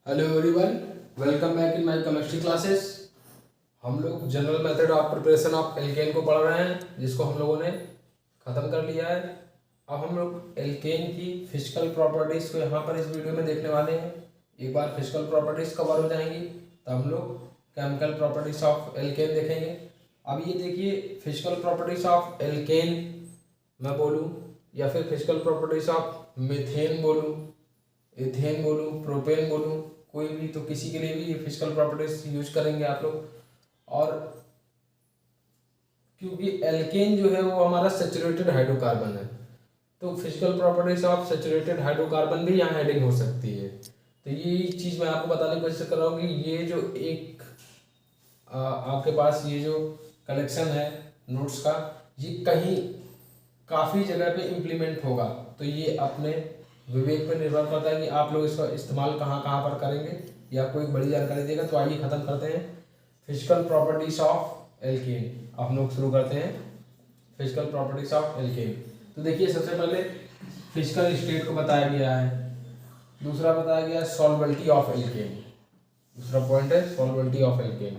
Hello everyone, welcome back in my chemistry classes. हम लोग general method of preparation of alkene को पढ़ रहे हैं, जिसको हम लोगों ने ख़त्म कर लिया है। अब हम लोग एल्केन की फिजिकल प्रॉपर्टीज़ को यहाँ पर इस वीडियो में देखने वाले हैं। एक बार फिजिकल प्रॉपर्टीज़ कवर हो जाएंगी तो हम लोग केमिकल प्रॉपर्टीज़ ऑफ एल्केन देखेंगे। अब ये देखिए, फिजिकल प्रॉपर्टीज़ ऑफ एल्केन मैं बोलूँ या फिर फिजिकल प्रॉपर्टीज़ ऑफ मीथेन बोलूँ, एथेन बोलूँ, प्रोपेन बोलूँ, कोई भी, तो किसी के लिए भी ये फिजिकल प्रॉपर्टीज यूज करेंगे आप लोग। और क्योंकि एल्केन जो है वो हमारा सैचुरेटेड हाइड्रोकार्बन है, तो physical properties of saturated hydrocarbon भी यहाँ हेडिंग हो सकती है। तो ये चीज़ मैं आपको बताने की कोशिश कर रहा हूँ कि ये जो एक आपके पास ये जो कलेक्शन है नोट्स का, ये कहीं काफ़ी जगह पे इम्प्लीमेंट होगा, तो ये अपने विवेक पर निर्भर करता है कि आप लोग इसका इस्तेमाल कहाँ कहाँ पर करेंगे या कोई बड़ी जानकारी देगा। तो आइए ख़त्म करते हैं फिजिकल प्रॉपर्टीज ऑफ एल्केन। अब हम लोग शुरू करते हैं फिजिकल प्रॉपर्टीज ऑफ एल्केन। तो देखिए, सबसे पहले फिजिकल स्टेट को बताया गया है, दूसरा बताया गया है सॉल्वेबिलिटी ऑफ एल्केन। दूसरा पॉइंट है सॉल्वेबिलिटी ऑफ एल्केन,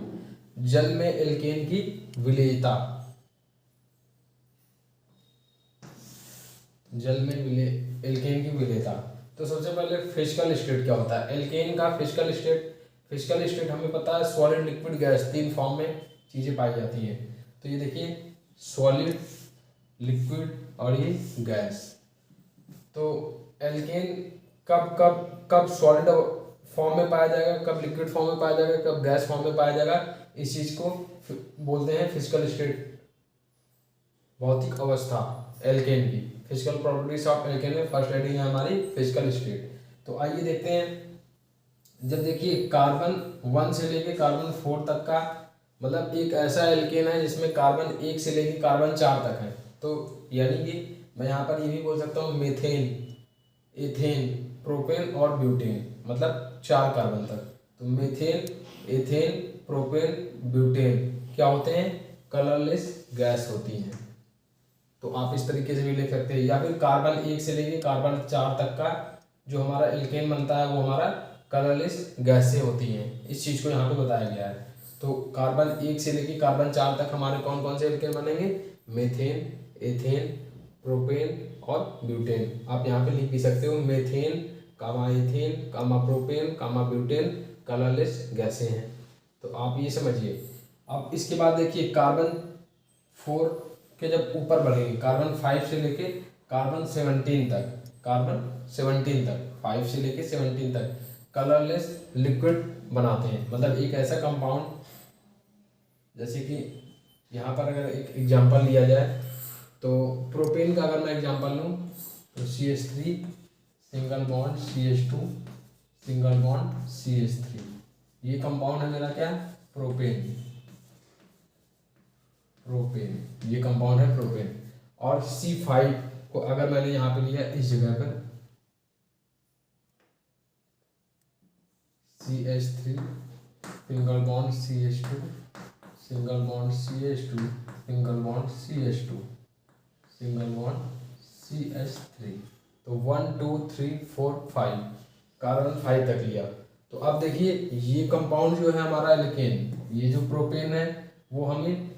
जल में एल्केन की विलेयता, जल में एल्केन की विलेयता। तो सबसे पहले फिजिकल स्टेट क्या होता है एल्केन का? फिजिकल स्टेट हमें पता है सॉलिड, लिक्विड, गैस, तीन फॉर्म में चीज़ें पाई जाती हैं। तो ये देखिए, सॉलिड, लिक्विड और ये गैस। तो एल्केन कब कब कब सॉलिड फॉर्म में पाया जाएगा, कब लिक्विड फॉर्म में पाया जाएगा, कब गैस फॉर्म में पाया जाएगा, इस चीज़ को बोलते हैं फिजिकल स्टेट, भौतिक अवस्था एल्केन की। फिजिकल प्रॉपर्टीज ऑफ एल्केन में फर्स्ट हेडिंग है हमारी फिजिकल स्टेट। तो आइए देखते हैं। जब देखिए कार्बन 1 से लेके कार्बन 4 तक का, मतलब एक ऐसा एल्केन है जिसमें कार्बन 1 से लेके कार्बन 4 तक है। तो यानी कि मैं यहाँ पर ये भी बोल सकता हूँ मीथेन, एथेन, प्रोपेन और ब्यूटेन, मतलब 4 कार्बन तक। तो मीथेन, एथेन, प्रोपेन, ब्यूटेन क्या होते हैं? कलरलेस गैस होती हैं। तो आप इस तरीके से भी लिख सकते हैं। या फिर कार्बन 1 से लेके कार्बन 4 तक का जो हमारा एल्केन बनता है वो हमारा कलरलेस गैस से होती हैं। इस चीज़ को यहाँ पे बताया गया है। तो कार्बन 1 से लेके कार्बन 4 तक हमारे कौन कौन से एल्केन बनेंगे? मीथेन, एथेन, प्रोपेन और ब्यूटेन। आप यहाँ पे लिख भी सकते हो मीथेन कामा एथेन कामा प्रोपेन कामा ब्यूटेन कलरलेस गैसें हैं। तो आप ये समझिए। अब इसके बाद देखिए, कार्बन 4 के जब ऊपर बढ़ेंगे, कार्बन 5 से लेके कार्बन 17 तक, कार्बन 17 तक, 5 से लेके 17 तक कलरलेस लिक्विड बनाते हैं। मतलब एक ऐसा कंपाउंड, जैसे कि यहाँ पर अगर एक एग्जांपल लिया जाए तो प्रोपेन का अगर मैं एग्जांपल लूँ तो CH3 single bond CH2 single bond CH3, ये कंपाउंड है मेरा क्या? प्रोपेन, प्रोपेन, ये कंपाउंड है प्रोपेन। और C5 को अगर मैंने यहाँ पे लिया इस जगह पर CH3 single bond CH2 single bond CH2 single bond CH2 single bond CH3, तो 1 2 3 4 5 कार्बन 5 तक लिया। तो अब देखिए, ये कंपाउंड जो है हमारा एल्केन, ये जो प्रोपेन है वो हमें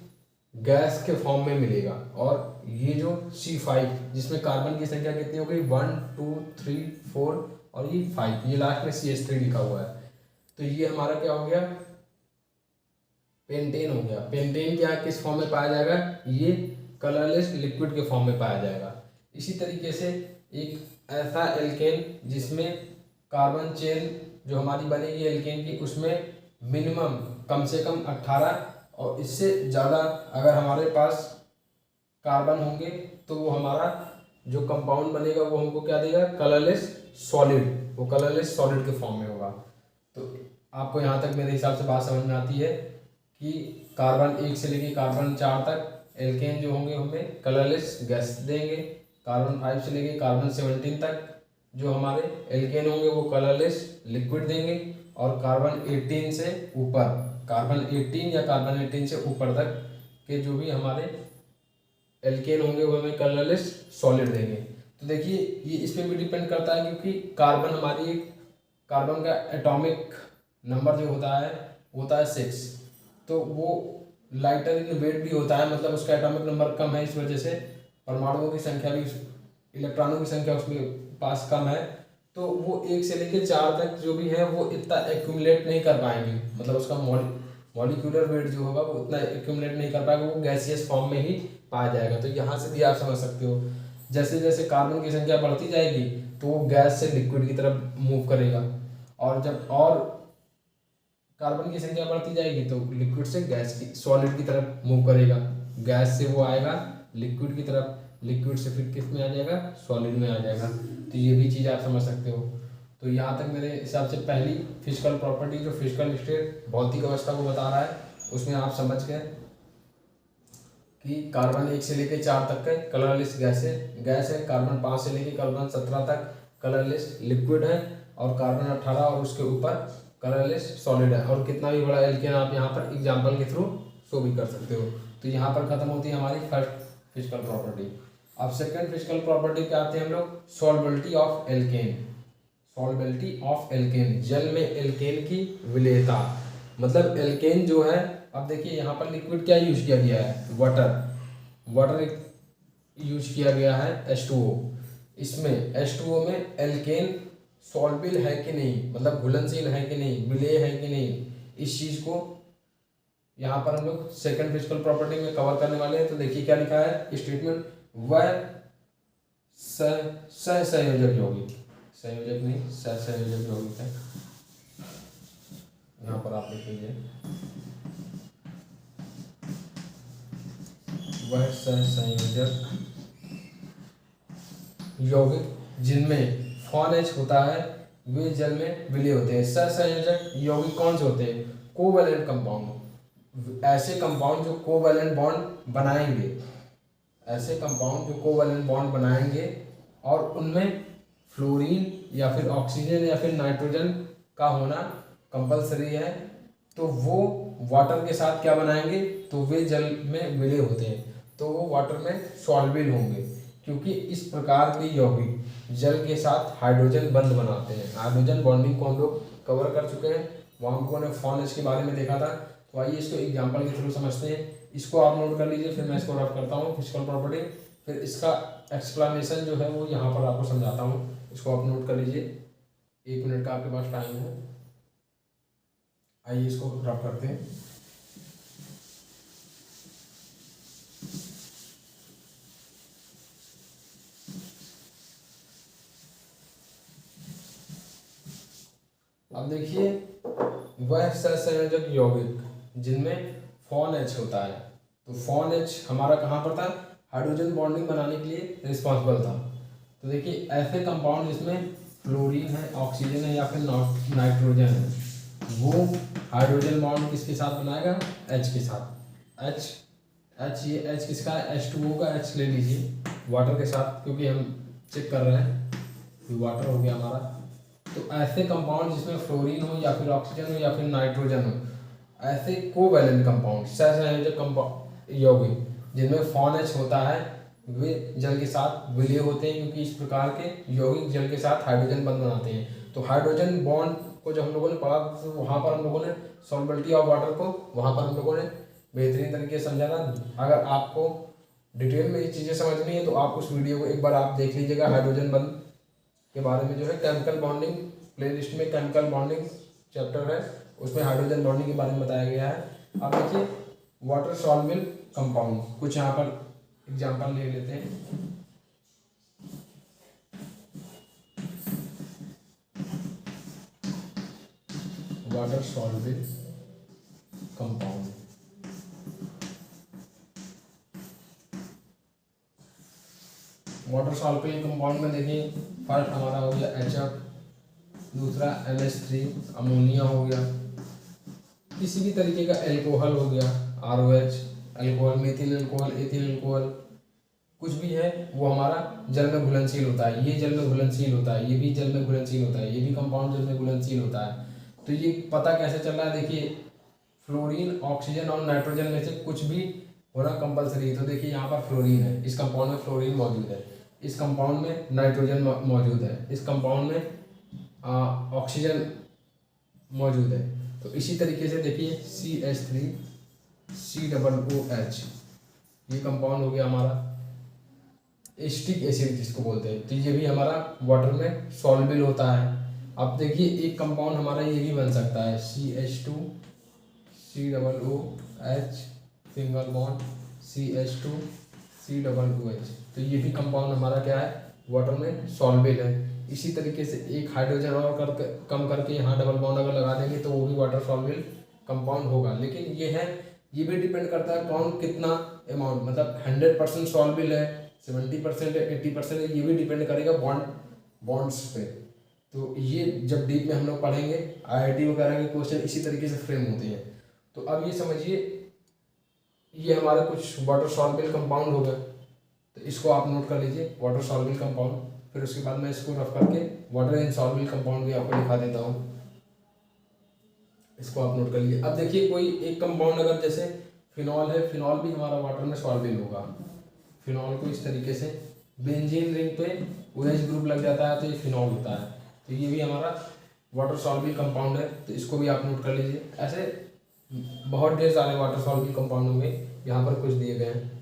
गैस के फॉर्म में मिलेगा। और ये जो C5 जिसमें कार्बन की संख्या कितनी हो गई? 1 2 3 4 और ये 5, ये लास्ट में CH3 लिखा हुआ है। तो ये हमारा क्या हो गया? पेंटेन हो गया। पेंटेन क्या किस फॉर्म में पाया जाएगा? ये कलरलेस लिक्विड के फॉर्म में पाया जाएगा। इसी तरीके से एक ऐसा एल्केन जिसमें कार्बन चेन जो हमारी बनेगी एल्केन की, उसमें मिनिमम कम से कम 18 और इससे ज़्यादा अगर हमारे पास कार्बन होंगे तो वो हमारा जो कंपाउंड बनेगा वो हमको क्या देगा? कलरलेस सॉलिड, वो कलरलेस सॉलिड के फॉर्म में होगा। तो आपको यहाँ तक मेरे हिसाब से बात समझ में आती है कि कार्बन 1 से लेके कार्बन 4 तक एल्केन जो होंगे हमें कलरलेस गैस देंगे। कार्बन 5 से लेके कार्बन 17 तक जो हमारे एल्केन होंगे वो कलरलेस लिक्विड देंगे। और कार्बन 18 से ऊपर, कार्बन 18 या कार्बन 18 से ऊपर तक के जो भी हमारे एल्केन होंगे वो हमें कलरलेस सॉलिड देंगे। तो देखिए, ये इस पर भी डिपेंड करता है क्योंकि कार्बन हमारी एक कार्बन का एटॉमिक नंबर जो होता है 6। तो वो लाइटर इन वेट भी होता है, मतलब उसका एटॉमिक नंबर कम है, इस वजह से परमाणुओं की संख्या भी, इलेक्ट्रॉनों की संख्या उसके पास कम है। तो वो 1 से लेकर 4 तक जो भी है वो इतना एक्यूमुलेट नहीं कर पाएंगे, मतलब उसका मॉलिक्यूलर वेट जो होगा वो उतना एक्यूमुलेट नहीं कर पाएगा, वो गैसियस फॉर्म में ही पाया जाएगा। तो यहाँ से भी आप समझ सकते हो, जैसे जैसे कार्बन की संख्या बढ़ती जाएगी तो वो गैस से लिक्विड की तरफ मूव करेगा, और जब और कार्बन की संख्या बढ़ती जाएगी तो लिक्विड से गैस की सॉलिड की तरफ मूव करेगा, गैस से वो आएगा लिक्विड की तरफ, लिक्विड से फिर किस में आ जाएगा, सॉलिड में आ जाएगा। तो ये भी चीज़ आप समझ सकते हो। तो यहाँ तक मेरे हिसाब से पहली फिजिकल प्रॉपर्टी जो फिजिकल स्टेट भौतिक अवस्था को बता रहा है, उसमें आप समझ गए कि कार्बन 1 से लेकर 4 तक का कलरलेस गैस है, कार्बन 5 से लेकर कार्बन 17 तक कलरलेस लिक्विड है, और कार्बन 18 और उसके ऊपर कलरलेस सॉलिड है। और कितना भी बड़ा एल्केन आप यहाँ पर एग्जाम्पल के थ्रू शो भी कर सकते हो। तो यहाँ पर खत्म होती है हमारी फर्स्ट फिजिकल प्रॉपर्टी। अब सेकंड फिजिकल प्रॉपर्टी पे आते हैं हम लोग, solubility of alkene. Solubility of alkene, जल में एल्केन की विलेयता, मतलब एल्केन जो है, अब देखिए यहाँ पर लिक्विड क्या यूज किया गया है, वाटर यूज किया गया है H2O। इसमें H2O में एल्केन सॉल्युबल है कि नहीं, मतलब घुलनशील है कि नहीं, विलेय है कि नहीं, इस चीज़ को यहाँ पर हम लोग सेकंड फिजिकल प्रॉपर्टी में कवर करने वाले हैं। तो देखिए क्या लिखा है स्टेटमेंट, वह सहसंयोजक यौगिक, संयोजक नहीं सहसंयोजक यौगिक है, यहाँ पर आप लिख लीजिए, वह सहसंयोजक यौगिक जिनमें FONH होता है वे जल में विलय होते हैं। सहसंयोजक यौगिक कौन से होते हैं, कोवैलेंट कंपाउंड, ऐसे कंपाउंड जो कोवैलेंट बॉन्ड बनाएंगे, ऐसे कंपाउंड जो कोवैलेंट बॉन्ड बनाएंगे और उनमें फ्लोरीन या फिर ऑक्सीजन या फिर नाइट्रोजन का होना कंपलसरी है। तो वो वाटर के साथ क्या बनाएंगे, तो वे जल में विलय होते हैं, तो वो वाटर में सॉल्युबल होंगे, क्योंकि इस प्रकार के यौगिक जल के साथ हाइड्रोजन बंध बनाते हैं। हाइड्रोजन बॉन्डिंग को हम लोग कवर कर चुके हैं, वहाँ हम लोगों ने FONH के बारे में देखा था। तो आइए इसको एग्जाम्पल के थ्रू समझते हैं। इसको आप नोट कर लीजिए, फिर मैं इसको रफ करता हूँ फिजिकल प्रॉपर्टी, फिर इसका एक्सप्लेनेशन जो है वो यहाँ पर आपको समझाता हूँ। इसको आप नोट कर लीजिए, 1 मिनट का आपके पास टाइम है। आइए इसको रफ करते हैं। अब देखिए, वह सहसंयोजक यौगिक जिनमें FONH होता है, तो FONH हमारा कहाँ पर था, हाइड्रोजन बॉन्डिंग बनाने के लिए रिस्पॉन्सिबल था। तो देखिए ऐसे कंपाउंड जिसमें फ्लोरीन है, ऑक्सीजन है या फिर नाइट्रोजन है, वो हाइड्रोजन बॉन्ड किसके साथ बनाएगा, H के साथ। H ये H किसका है, H2O का H ले लीजिए वाटर के साथ, क्योंकि हम चेक कर रहे हैं कि वाटर हो गया हमारा। तो ऐसे कंपाउंड जिसमें फ्लोरीन हो या फिर ऑक्सीजन हो या फिर नाइट्रोजन हो, ऐसे कोवैलेंट कंपाउंड, सहसंयोजक कंपाउंड यौगिक जिनमें FONH होता है, वे जल के साथ विलय होते हैं, क्योंकि इस प्रकार के यौगिक जल के साथ हाइड्रोजन बंध बनाते हैं। तो हाइड्रोजन बॉन्ड को जब हम लोगों ने पढ़ा तो वहाँ पर हम लोगों ने सॉल्युबिलिटी ऑफ वाटर को वहाँ पर हम लोगों ने बेहतरीन तरीके से समझा था। अगर आपको डिटेल में ये चीज़ें समझनी है तो आप उस वीडियो को एक बार आप देख लीजिएगा, हाइड्रोजन बंध के बारे में जो है केमिकल बॉन्डिंग प्लेलिस्ट में केमिकल बॉन्डिंग चैप्टर है, उसमें हाइड्रोजन बॉन्डिंग के बारे में बताया गया है। अब देखिए वाटर सॉल्युबल कंपाउंड, कुछ यहाँ पर एग्जांपल ले लेते हैं। Water soluble compound, water soluble compound में देखिए फर्स्ट हमारा हो गया HF, दूसरा NH3 अमोनिया हो गया, किसी भी तरीके का एल्कोहल हो गया ROH, alcohol, methyl alcohol, ethyl alcohol, कुछ भी है वो हमारा जल में घुलनशील होता है। ये जल में घुलनशील होता है, ये भी जल में घुलनशील होता है, ये भी कंपाउंड जल में घुलनशील होता है। तो ये पता कैसे चल रहा है, देखिए फ्लोरीन, ऑक्सीजन और नाइट्रोजन में से कुछ भी होना कंपलसरी है। तो देखिए यहाँ पर फ्लोरीन है, इस कंपाउंड में फ्लोरीन मौजूद है, इस कंपाउंड में नाइट्रोजन मौजूद है, इस कंपाउंड में ऑक्सीजन मौजूद है। तो इसी तरीके से देखिए CH3COOH, ये कंपाउंड हो गया हमारा एसिटिक एसिड जिसको बोलते हैं। तो ये भी हमारा वाटर में सॉल्युबल होता है। अब देखिए एक कंपाउंड हमारा ये भी बन सकता है CH2COOH सिंगल बॉन्ड CH2COOH। तो ये भी कंपाउंड हमारा क्या है, वाटर में सॉल्युबल है। इसी तरीके से एक हाइड्रोजन और करके कम करके यहाँ डबल बॉन्ड अगर लगा देंगे तो वो भी वाटर सॉल्युबल कंपाउंड होगा। लेकिन ये भी डिपेंड करता है कौन कितना अमाउंट, मतलब 100% सॉल्युबल है, 70% है, 80% है, ये भी डिपेंड करेगा बॉन्ड्स पे। तो ये जब डीप में हम लोग पढ़ेंगे IIT वगैरह के क्वेश्चन इसी तरीके से फ्रेम होते हैं। तो अब ये समझिए ये हमारे कुछ वाटर सॉल्युबल कंपाउंड हो गए। तो इसको आप नोट कर लीजिए वाटर सॉल्युबल कंपाउंड। फिर उसके बाद मैं इसको रफ करके वाटर इनसॉल्युबल कंपाउंड भी आपको दिखा देता हूँ, इसको आप नोट कर लीजिए। अब देखिए कोई एक कंपाउंड अगर जैसे फिनॉल है, फिनॉल भी हमारा वाटर में सॉल्युबल होगा। फिनॉल को इस तरीके से बेंजीन रिंग पे OH ग्रुप लग जाता है तो ये फिनॉल होता है। तो ये भी हमारा वाटर सॉल्युबल कंपाउंड है, तो इसको भी आप नोट कर लीजिए। ऐसे बहुत ढेर सारे वाटर सॉल्युबल कंपाउंड होंगे, यहाँ पर कुछ दिए गए हैं।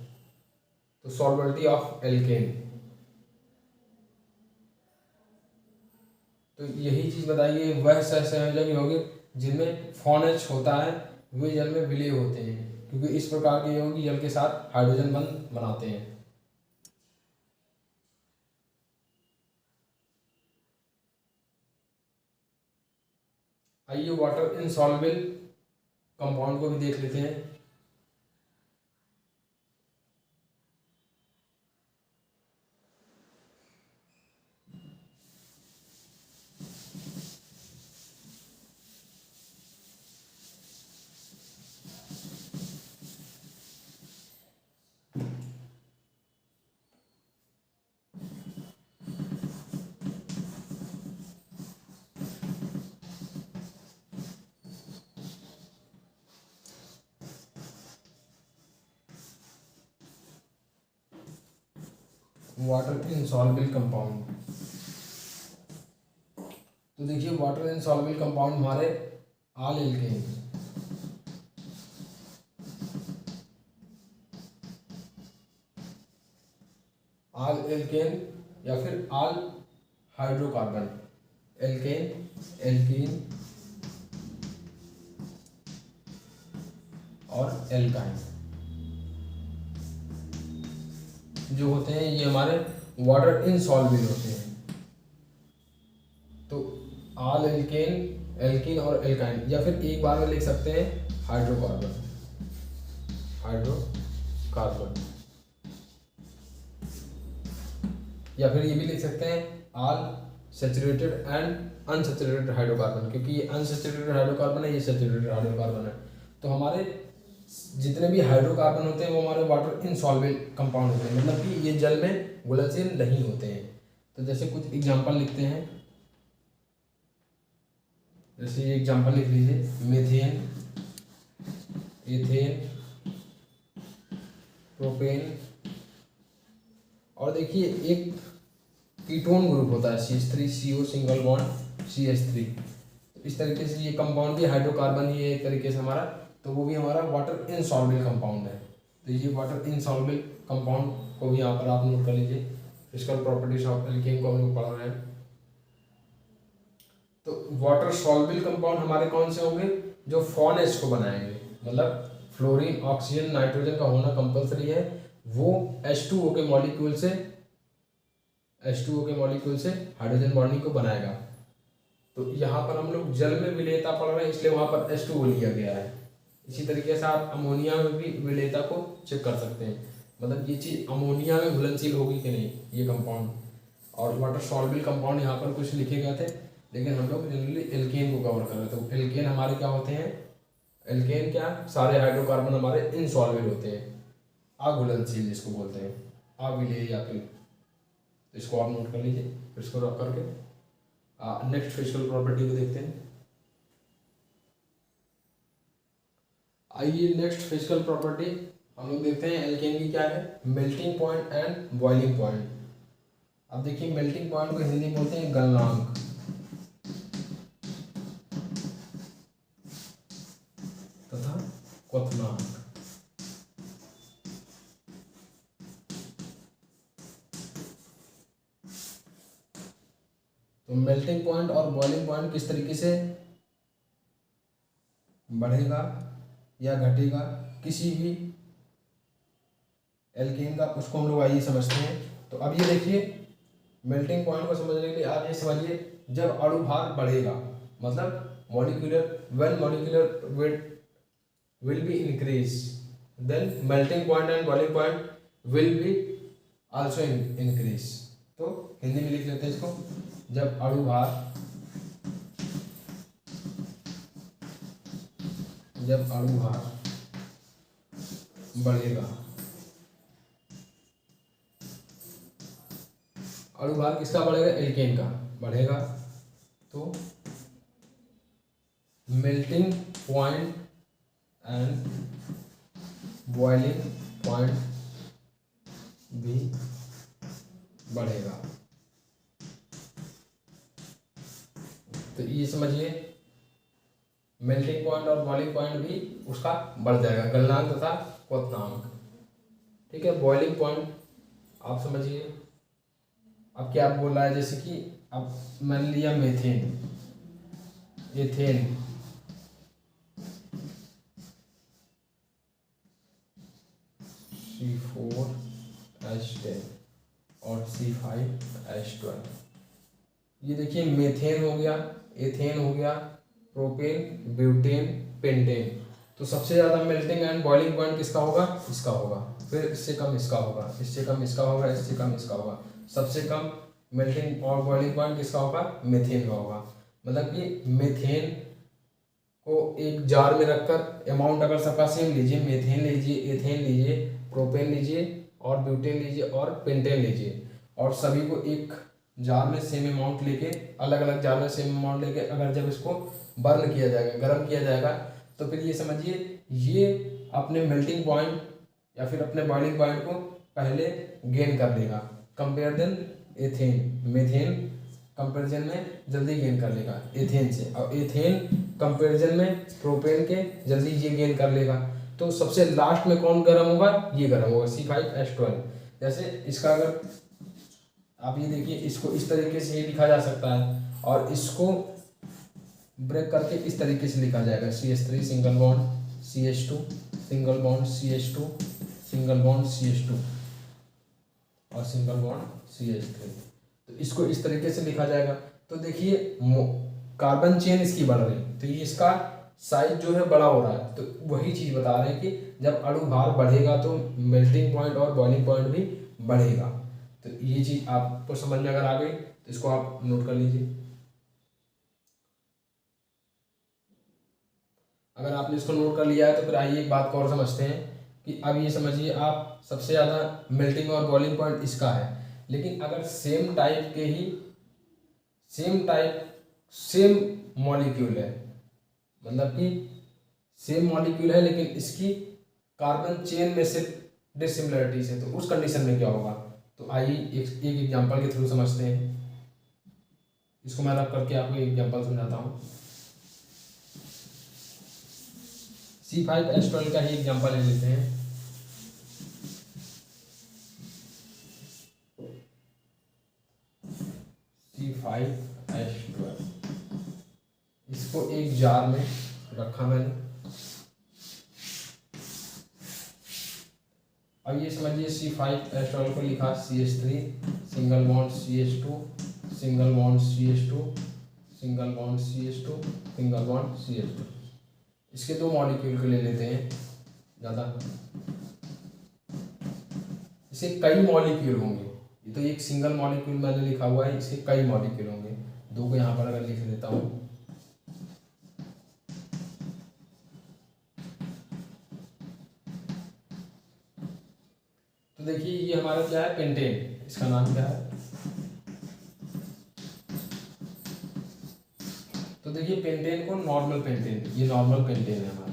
तो सॉल्युबिलिटी ऑफ एल्केन, तो यही चीज़ बताइए वह सहसंयोजक यौगिक जिनमें FONH होता है वे जल में विलय होते हैं, क्योंकि इस प्रकार के यौगिक जल के साथ हाइड्रोजन बंध बनाते हैं। आइए वाटर इनसॉल्युबल कंपाउंड को भी देख लेते हैं। वाटर इनसॉल्युबल कंपाउंड, तो देखिए वाटर इनसॉल्युबल कंपाउंड हमारे आल एल्केन, आल एल्केन या फिर आल हाइड्रोकार्बन, एल्केन, एल्कीन और एल्काइन जो होते हैं ये हमारे वाटर इनसॉल्युबल होते हैं। तो आल एल्केन, एल्कीन और एल्काइन, या फिर एक बार में लिख सकते हैं हाइड्रोकार्बन, हाइड्रोकार्बन, या फिर ये भी लिख सकते हैं आल सैचुरेटेड एंड अनसैचुरेटेड हाइड्रोकार्बन, क्योंकि ये अनसैचुरेटेड हाइड्रोकार्बन है, ये सैचुरेटेड हाइड्रोकार्बन है। तो हमारे जितने भी हाइड्रोकार्बन होते हैं वो हमारे वाटर इनसॉल्युबल कंपाउंड होते हैं, मतलब कि ये जल में घुलनशील नहीं होते हैं। तो जैसे कुछ एग्जांपल लिखते हैं, जैसे ये एग्जांपल लिख लीजिए मीथेन, एथेन, प्रोपेन, और देखिए एक कीटोन ग्रुप होता है CH3CO सिंगल बॉन्ड CH3। तो इस तरीके से ये कंपाउंड भी हाइड्रोकार्बन ही है एक तरीके से हमारा, तो वो भी हमारा वाटर इनसॉल्युबल कंपाउंड है। तो ये वाटर इनसॉल्युबल कंपाउंड को भी यहाँ पर आप नोट कर लीजिए। फिजिकल प्रॉपर्टीज ऑफ एल्केन को हम लोग पढ़ रहे हैं। तो वाटर सॉल्युबल कंपाउंड हमारे कौन से होंगे, जो FONH को बनाएंगे, मतलब फ्लोरीन, ऑक्सीजन, नाइट्रोजन का होना कंपलसरी है, वो H2O के मॉलिक्यूल से हाइड्रोजन बॉन्डिंग को बनाएगा। तो यहाँ पर हम लोग जल में विलेयता पढ़ रहे हैं इसलिए वहाँ पर H2O लिया गया है। इसी तरीके से आप अमोनिया में भी विलेयता को चेक कर सकते हैं, मतलब ये चीज़ अमोनिया में घुलनशील होगी कि नहीं ये कंपाउंड। और वाटर सॉल्युबल कंपाउंड यहाँ पर कुछ लिखे गए थे, लेकिन हम लोग जनरली एल्केन को कवर कर रहे थे। तो एल्केन हमारे क्या होते हैं, एल्केन क्या, सारे हाइड्रोकार्बन हमारे इनसॉल्युबल होते हैं, अघुलनशील जिसको बोलते हैं, अविलेय या फिर। तो इसको आप नोट कर लीजिए, फिर इसको रख करके नेक्स्ट फिजिकल प्रॉपर्टी को देखते हैं। आइए नेक्स्ट फिजिकल प्रॉपर्टी हम लोग देखते हैं एल्केन की क्या है, melting point and boiling point. अब देखिए मेल्टिंग पॉइंट को हिंदी में बोलते हैं गलनांक, क्वथनांक। तो मेल्टिंग पॉइंट और बॉइलिंग पॉइंट किस तरीके से बढ़ेगा या घटेगा किसी भी एल्केन का, उसको हम लोग आइए समझते हैं। तो अब ये देखिए, मेल्टिंग पॉइंट को समझने के लिए आप ये समझिए, जब अणु भार बढ़ेगा मतलब molecular when molecular weight will be increase, then melting point and boiling point will be also increase। तो हिंदी में लिख लेते हैं इसको, जब अणु भार बढ़ेगा, अणु भार किसका बढ़ेगा, एल्केन का बढ़ेगा, तो melting point and boiling point भी बढ़ेगा। तो ये समझिए, मेल्टिंग पॉइंट और बॉइलिंग पॉइंट भी उसका बढ़ जाएगा, गलनांक तथा क्वथनांक। ठीक है, बॉइलिंग पॉइंट आप समझिए, अब क्या बोल रहा है, जैसे कि अब मान लिया मीथेन, एथेन, C4H10 और C5H12। ये देखिए, मेथेन हो गया, एथेन हो गया, प्रोपेन, ब्यूटेन, पेंटेन। तो सबसे ज़्यादा मेल्टिंग एंड बॉइलिंग पॉइंट किसका होगा, इसका होगा, फिर इससे कम इसका होगा, इससे कम इसका होगा, इससे कम इसका होगा। सबसे कम मेल्टिंग और बॉइलिंग पॉइंट किसका होगा, मेथेन का होगा। मतलब कि मेथेन को एक जार में रखकर अमाउंट अगर सबका सेम लीजिए, मेथेन लीजिए, एथेन लीजिए, प्रोपेन लीजिए और ब्यूटेन लीजिए और पेंटेन लीजिए, और सभी को एक जार में सेम अमाउंट लेके, अलग अलग जार में सेम अमाउंट लेके अगर जब इसको बर्न किया जाएगा, गर्म किया जाएगा, तो फिर ये समझिए, ये अपने मेल्टिंग पॉइंट या फिर अपने बॉइलिंग पॉइंट को पहले गेन कर लेगा, compare then ethane. Methane comparison में जल्दी गेन कर लेगा एथेन से, और एथेन कंपेरिजन में प्रोपेन के जल्दी ये गेन कर लेगा। तो सबसे लास्ट में कौन गर्म होगा, ये गर्म होगा, C5H12। जैसे इसका अगर आप ये देखिए, इसको इस तरीके से ही लिखा जा सकता है, और इसको ब्रेक करके इस तरीके से लिखा जाएगा, CH3 single bond CH2 single bond CH2 single bond CH2 और सिंगल बॉन्ड CH3। तो इसको इस तरीके से लिखा जाएगा। तो देखिए, कार्बन चेन इसकी बढ़ रही, तो ये इसका साइज जो है बड़ा हो रहा है। तो वही चीज़ बता रहे हैं कि जब अणु भार बढ़ेगा तो मेल्टिंग पॉइंट और बॉइलिंग पॉइंट भी बढ़ेगा। तो ये चीज़ आपको समझ में अगर आ गई तो इसको आप नोट कर लीजिए। अगर आपने इसको नोट कर लिया है तो फिर आइए एक बात को और समझते हैं कि अब ये समझिए, आप सबसे ज़्यादा मेल्टिंग और बॉइलिंग पॉइंट इसका है, लेकिन अगर सेम टाइप के ही सेम मॉलिक्यूल है, मतलब कि सेम मॉलिक्यूल है लेकिन इसकी कार्बन चेन में सिर्फ डिसिमिलरिटीज है, तो उस कंडीशन में क्या होगा। तो आइए एक एग्जांपल के थ्रू समझते हैं। इसको मैं रख करके आपको एक एग्जांपल समझाता हूँ। C5H12 का ही एग्जांपल ले लेते हैं। C5H12, इसको एक जार में रखा मैंने। अब ये समझिए, C5H12 को लिखा CH3 single bond CH2 single bond CH2 single bond CH2 single bond CH2। इसके दो मॉलिक्यूल को ले लेते हैं ज़्यादा, इसे कई मॉलिक्यूल होंगे। ये तो एक सिंगल मॉलिक्यूल मैंने लिखा हुआ है, इसके कई मॉलिक्यूल होंगे। दो को यहाँ पर अगर लिख देता हूँ, तो देखिए ये हमारा क्या है, पेंटेन। इसका नाम क्या है, तो देखिए पेंटेन को नॉर्मल पेंटेन, ये नॉर्मल पेंटेन है हमारा,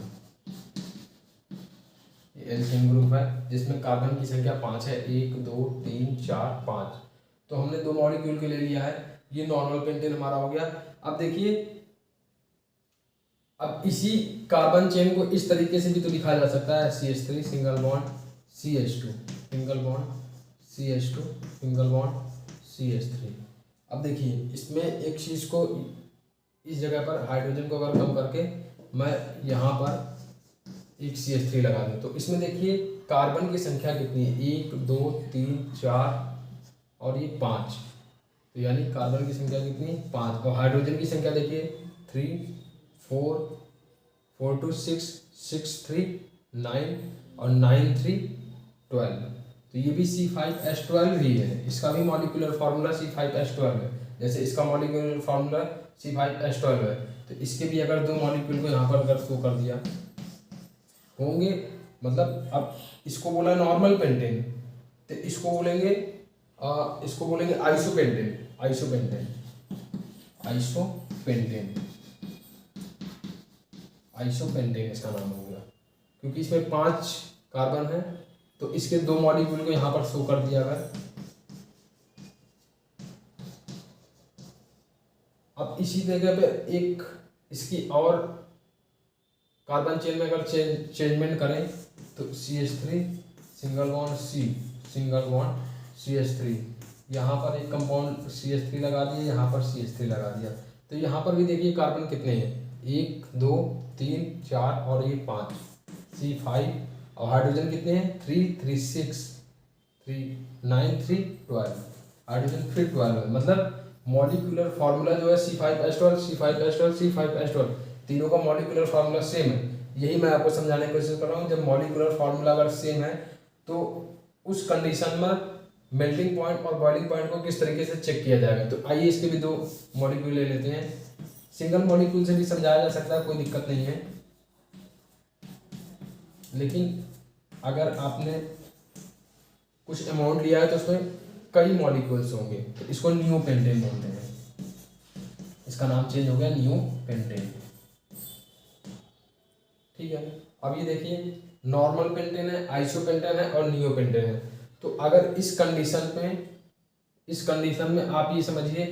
ये एल्केन ग्रुप है जिसमें कार्बन की संख्या 5 है, 1 2 3 4 5। तो हमने दो मॉलिक्यूल के ले लिया है, ये नॉर्मल पेंटेन हमारा हो गया। अब देखिए अब इसी कार्बन चेन को इस तरीके से भी तो लिखा जा सकता है, CH3 single bond CH2 single bond CH2 single bond CH3। अब देखिए इसमें एक चीज़ को, इस जगह पर हाइड्रोजन को अगर कम करके मैं यहाँ पर एक CH3 लगा दूँ तो इसमें देखिए कार्बन की संख्या कितनी है, 1 2 3 4 और ये 5। तो यानी कार्बन की संख्या कितनी, 5। और हाइड्रोजन की संख्या देखिए 3 4 4 2 6 6 3 9 और 9 3 12। तो ये भी C5H12 ही है, इसका भी मॉलिक्यूलर फार्मूला C5H12 है। जैसे इसका मॉलिक्यूलर फार्मूला C5H12 है, तो इसके भी अगर दो मॉलिक्यूल को यहाँ पर अगर शो कर दिया होंगे, मतलब अब इसको बोला नॉर्मल पेंटेन, तो इसको बोलेंगे आइसोपेंटेन। आइसोपेंटेन आइसोपेंटेन आइसोपेंटेन इसका नाम हो गया, क्योंकि इसमें 5 कार्बन है, तो इसके दो मॉलिक्यूल को यहाँ पर शो कर दिया अगर। अब इसी जगह पे एक इसकी और कार्बन चेन में अगर चेंजमेंट करें तो CH3 single bond C single bond CH3, यहाँ पर एक कंपाउंड CH3 लगा दिया, यहाँ पर CH3 लगा दिया। तो यहाँ पर भी देखिए कार्बन कितने हैं, 1 2 3 4 और ये 5 C5। और हाइड्रोजन कितने हैं, 3 3 6 3 9 3 12। हाइड्रोजन फिर 12 है, मतलब मॉलिक्यूलर फार्मूला जो है C5H12 तीनों का मॉलिक्यूलर फार्मूला सेम है। यही मैं आपको समझाने की कोशिश कर रहा हूँ, जब मॉलिक्यूलर फार्मूला अगर सेम है तो उस कंडीशन में मेल्टिंग पॉइंट और बॉइलिंग पॉइंट को किस तरीके से चेक किया जाएगा। तो आइए इसके भी दो मॉलिक्यूल ले लेते हैं। सिंगल मॉलिक्यूल से भी समझाया जा सकता है, कोई दिक्कत नहीं है, लेकिन अगर आपने कुछ अमाउंट लिया है तो उसमें कई मॉलिक्यूल्स होंगे, तो इसको नियोपेंटेन बोलते हैं। इसका नाम चेंज हो गया नियोपेंटेन। ठीक है, अब ये देखिए नॉर्मल पेंटेन है, आइसोपेंटेन है और नियोपेंटेन है। तो अगर इस कंडीशन में आप ये समझिए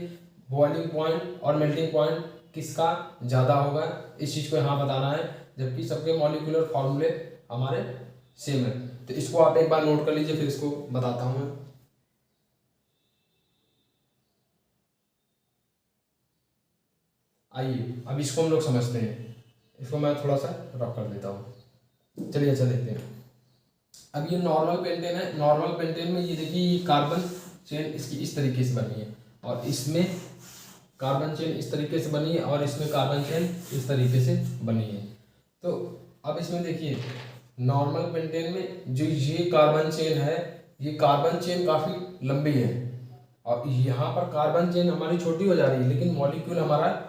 बॉइलिंग पॉइंट और मेल्टिंग पॉइंट किसका ज़्यादा होगा, इस चीज़ को यहाँ बताना है, जबकि सबके मॉलिक्यूलर फॉर्मूले हमारे सेम है। तो इसको आप एक बार नोट कर लीजिए, फिर इसको बताता हूँ मैं। आइए अब इसको हम लोग समझते हैं, इसको मैं थोड़ा सा रफ कर देता हूँ। चलिए अच्छा देखते हैं। अब ये नॉर्मल पेंटेन है, नॉर्मल पेंटेन में ये देखिए ये कार्बन चेन इसकी इस तरीके से बनी है, और इसमें कार्बन चेन इस तरीके से बनी है, और इसमें कार्बन चेन इस तरीके से बनी है। तो अब इसमें देखिए नॉर्मल पेंटेन में जो ये कार्बन चेन है, ये कार्बन चेन काफ़ी लंबी है, और यहाँ पर कार्बन चेन हमारी छोटी हो जा रही है, लेकिन मॉलिक्यूल हमारा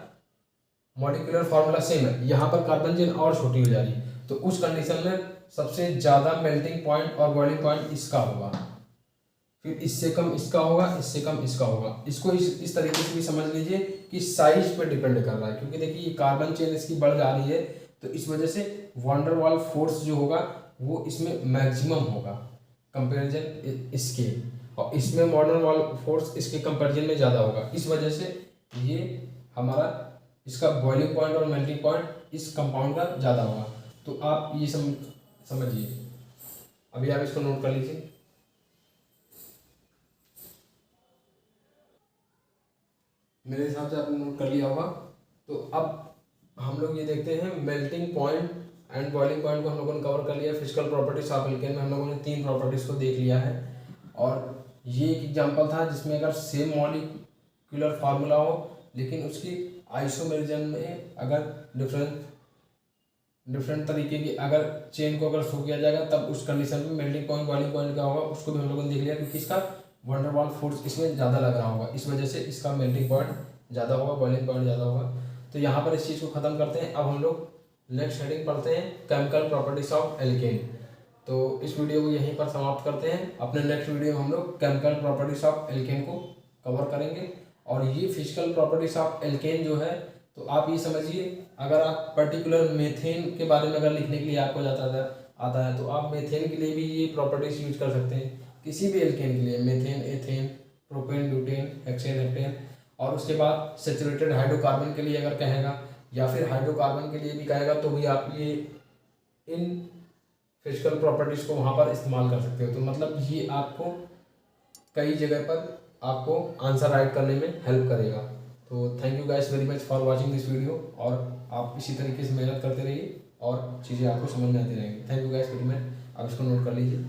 मॉलिक्यूलर फार्मूला सेम है, यहाँ पर कार्बन चेन और छोटी हो जा रही है। तो उस कंडीशन में सबसे ज़्यादा मेल्टिंग पॉइंट और बॉइलिंग पॉइंट इसका होगा, फिर इससे कम इसका होगा, इससे कम इसका होगा। इसको इस तरीके से भी समझ लीजिए कि साइज पे डिपेंड कर रहा है, क्योंकि देखिए ये कार्बन चेन इसकी बढ़ जा रही है, तो इस वजह से वैन डर वाल्स फोर्स जो होगा वो इसमें मैक्सिमम होगा कंपेरिजन इसके, और इसमें वैन डर वाल्स फोर्स इसके कंपेरिजन में ज़्यादा होगा। इस वजह से ये हमारा इसका बॉइलिंग पॉइंट और मेल्टिंग पॉइंट इस कंपाउंड का ज़्यादा होगा। तो आप ये समझिए, अभी आप इसको नोट कर लीजिए। मेरे हिसाब से आपने नोट कर लिया होगा। तो अब हम लोग ये देखते हैं melting point and boiling point को हम लोगों ने कवर कर लिया। फिजिकल प्रॉपर्टीज ऑफ एल्केन में हम लोगों ने 3 प्रॉपर्टीज को देख लिया है, और ये एक एग्जांपल था जिसमें अगर सेम मॉलिक्यूलर फार्मूला हो लेकिन उसकी आइसोमेरिज्म में अगर डिफरेंट तरीके की अगर चेन को अगर शो किया जाएगा, तब उस कंडीशन में मेल्टिंग पॉइंट बॉइलिंग पॉइंट क्या होगा उसको भी हम लोगों ने देख लिया, क्योंकि इसका वैन डर वाल्स फोर्स इसमें ज़्यादा लग रहा होगा, इस वजह से इसका मेल्टिंग पॉइंट ज़्यादा होगा, बॉइलिंग पॉइंट ज़्यादा होगा। तो यहाँ पर इस चीज़ को ख़त्म करते हैं। अब हम लोग नेक्स्ट हेडिंग पढ़ते हैं केमिकल प्रॉपर्टीज ऑफ एल्केन। तो इस वीडियो को यहीं पर समाप्त करते हैं। अपने नेक्स्ट वीडियो में हम लोग केमिकल प्रॉपर्टीज ऑफ एल्केन को कवर करेंगे। और ये फिजिकल प्रॉपर्टीज ऑफ एल्केन जो है, तो आप ये समझिए अगर आप पर्टिकुलर मेथेन के बारे में अगर लिखने के लिए आपको आता है तो आप मेथेन के लिए भी ये प्रॉपर्टीज यूज कर सकते हैं, किसी भी एल्केन के लिए, methane, ethane, propane, butane, hexane, heptane. और उसके बाद सैचुरेटेड हाइड्रोकार्बन के लिए अगर कहेगा या फिर हाइड्रोकार्बन के लिए भी कहेगा तो भी आप ये इन फिजिकल प्रॉपर्टीज़ को वहाँ पर इस्तेमाल कर सकते हो। तो मतलब ये आपको कई जगह पर आपको आंसर राइट करने में हेल्प करेगा। तो thank you guys very much for watching this video, और आप इसी तरीके से मेहनत करते रहिए और चीज़ें आपको समझ में आती रहेंगी। Thank you guys very much, आप इसको नोट कर लीजिए।